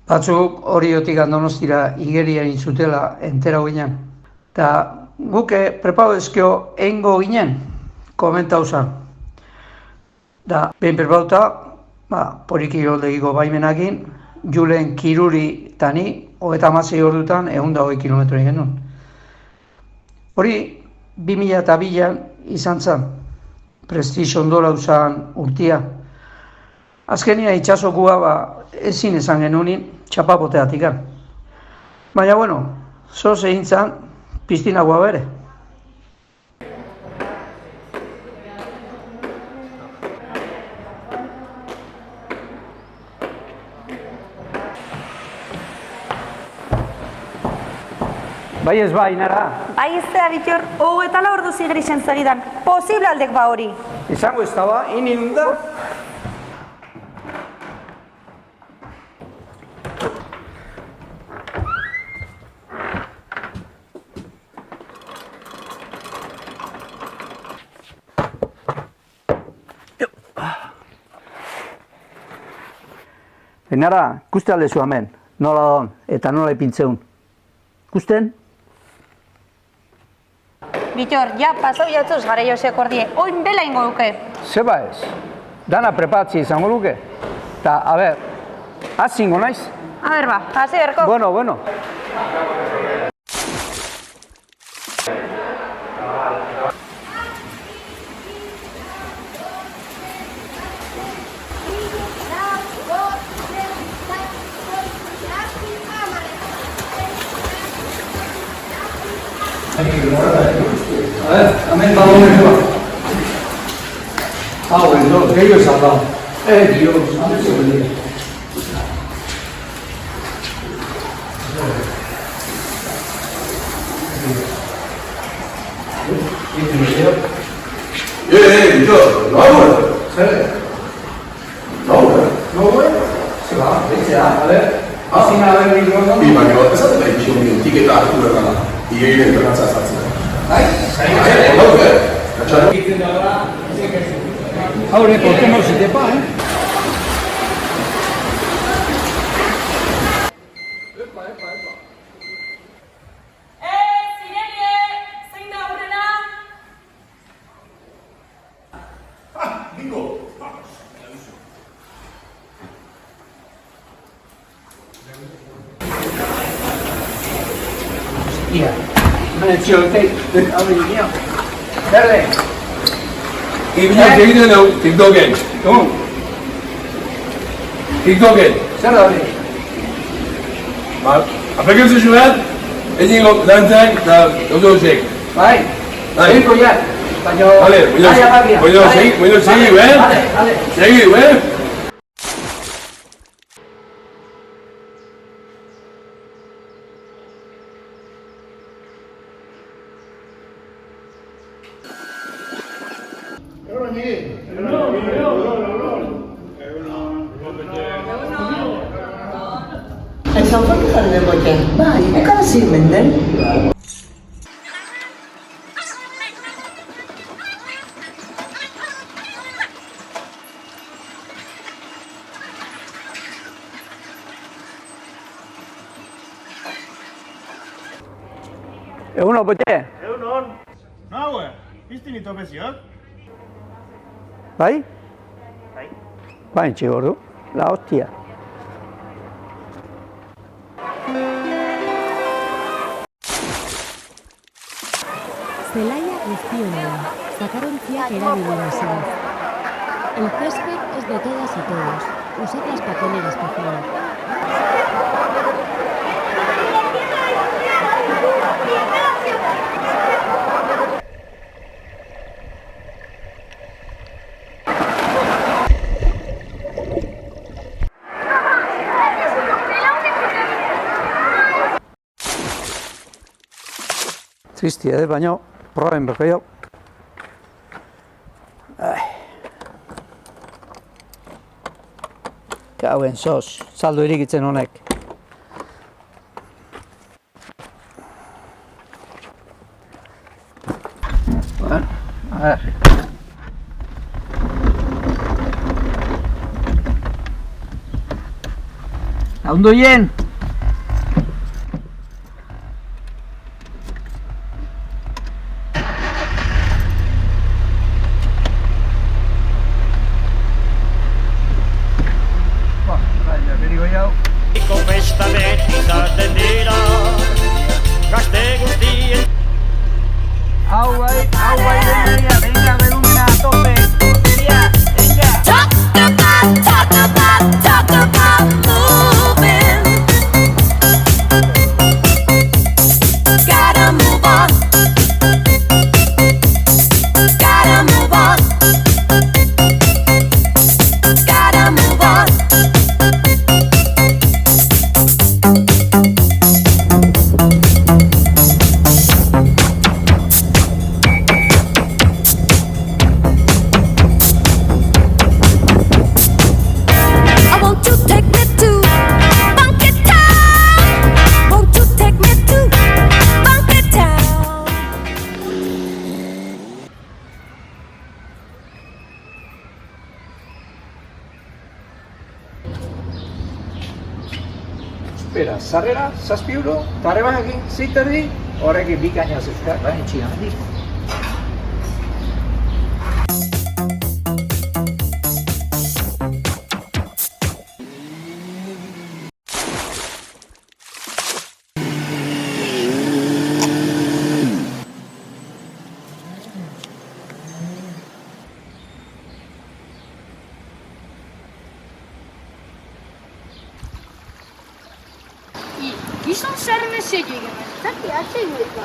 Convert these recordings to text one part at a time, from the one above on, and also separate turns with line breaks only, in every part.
Batzuk horiotik Donostira igerian intzutela entera ginen. Eta guke preparo ezkio eingo ginen, komentau zan. Da, behin preparauta, poliki holdegiko baimenakin, Julen Kiruri tani, 36 ordutan 120 kilometro egin genuen. Hori, 2002an izan zen, prestizio ondola uzan urtia. Azkenia itxasokua ezin esan genunin txapapoteatik. Baina, zoz egin zen, piztinagoa bere. Bai ez bai, nara?
Bai ez da, Bitor, 24 ordu zigrixen zeridan. Posible aldek ba hori.
Izango ez da ba, inin da. Nara, kuste aldezu hemen, nola don, eta nola ipintzeun. Kusten?
Bitor, ja, pasau jatzuz gara josek ordie, oin bela ingo duke.
Zeba ez, dana prepatzi izango luke. Ta, a ber, azingo naiz?
A ber ba, hasi berko.
Bueno. A ver, hemen badu mezua. Bueno, gehiago ez alda. Dios, hamez egin.
Bitor, no ahora.
No, se va, a ver. Así nada de micrófono.
Y baina, ez da itxiko minutik eta hartu bergala. Igeri entrenatza zartzen.
Ahora, ¿por qué no se te paga,
Zinerie, zein da aurrena?
Bingo!
Hostia, abre mío. Dale.
Ibina egiten dugu, TikToken. TikToken.
Zer da hori?
Aplikazio zuetan, egin lantzak eta autosek.
Bai, egiko ja. Baina,
Bueno, segi,
Vale.
Segi,
Zaufak jarri moten, bai, ekara zirmen den.
Egun opote?
Egunon. Naue, piztin itopeziok?
Bai?
Bai.
Bain txigordu, la hostia.
Zelaya guztionean, zacarontziak erabili mesedez. El césped es de todas y todos. Usad las papeleras, por favor.
Tristia, baina proben berkeo. Kauen sos, saldo irikitzen honek. Bueno, a ver. Ondo hien!
Festa beti izaten dira, gazte guztien.
Hau bai, venga, berumena, a tope! Venga!
Talk about moving. Gotta move on. Gotta move on. Gotta move on.
Espera, sarrera, 7 euro, eta arrebanekin 6 erdi, horrekin bikaina zeuzka, baina txigan handi.
Gizon zer nezio egin, zaki atzei gureka.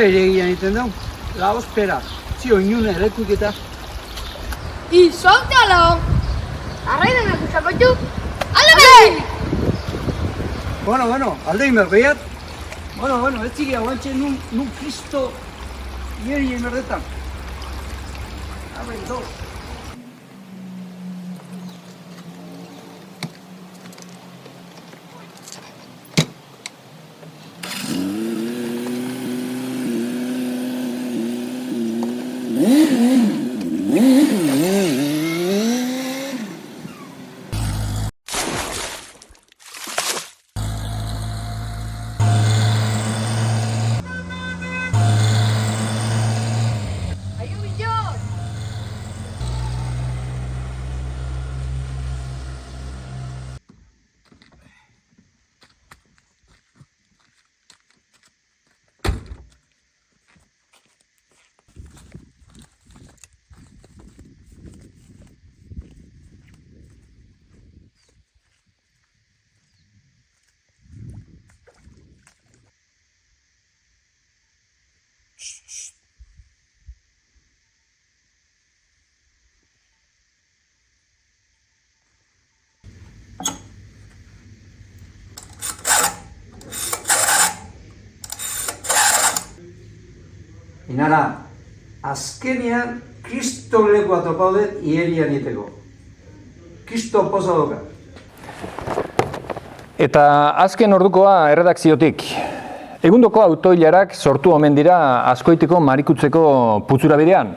Ere egin egiten dugu, la ospera, zio inune elektriketa.
Solte alo! Arraidenak usakotu, alde!
Bueno, alde inber behiat. Bueno, ez zigia guantxe nun Kristo hierri emerdetan. Aben, dos. Inara, azkenean Kristo lekoa topaudet iherian iteko. Kristo poza doka.
Eta azken ordukoa erredakziotik. Egundoko autoilarak sortu omen dira Azkoitiko Marikutzeko putzura bidean.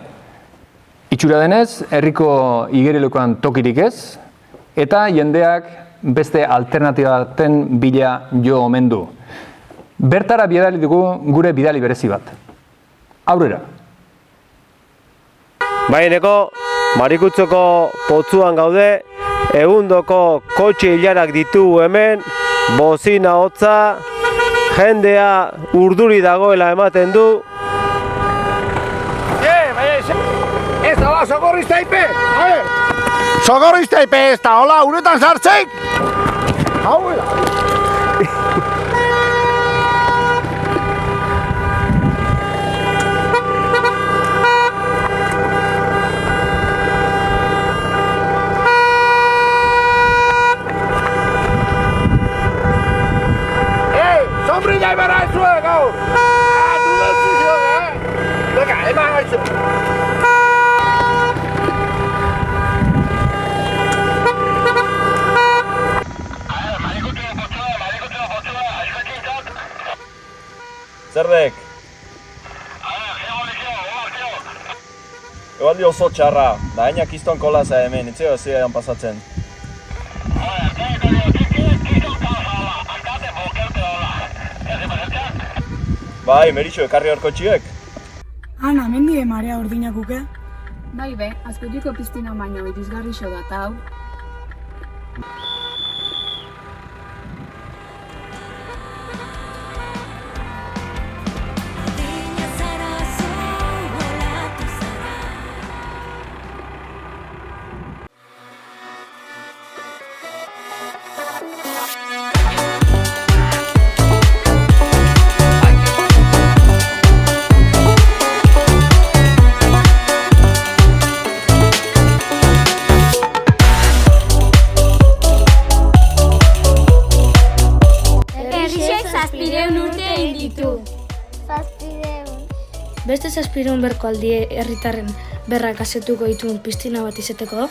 Itxura denez, herriko igerilekoan tokirik ez, eta jendeak beste alternatibaten bila jo omen du. Bertara bidali dugu gure bidali berezi bat. Aurrera.
Baineko, Marikutzeko potzuan gaude, egundoko kotxe hilarak ditugu hemen, bozina hotza, jendea urduri dagoela ematen du.
Ez da ba, sokorriztaipe! Sokorriztaipe ez da, hola, uretan sartzeik! Hau sombrilla ibarra ez zuen, gau! Du dezizioa, Venga, eman haizu!
Zerdek? Ebaldi oso txarra, da haina kiston kolaza hemen, itzeo ez zidan pasatzen. Bai, Merixo, ekarri horko txiek?
Ana, mendie marea urdinakuke?
Bai be, azkoitiko piztina baino irisgarri xo da, hau.
Beste 700 berko aldie herritarren berrak asetuko dituen piztina bat izeteko?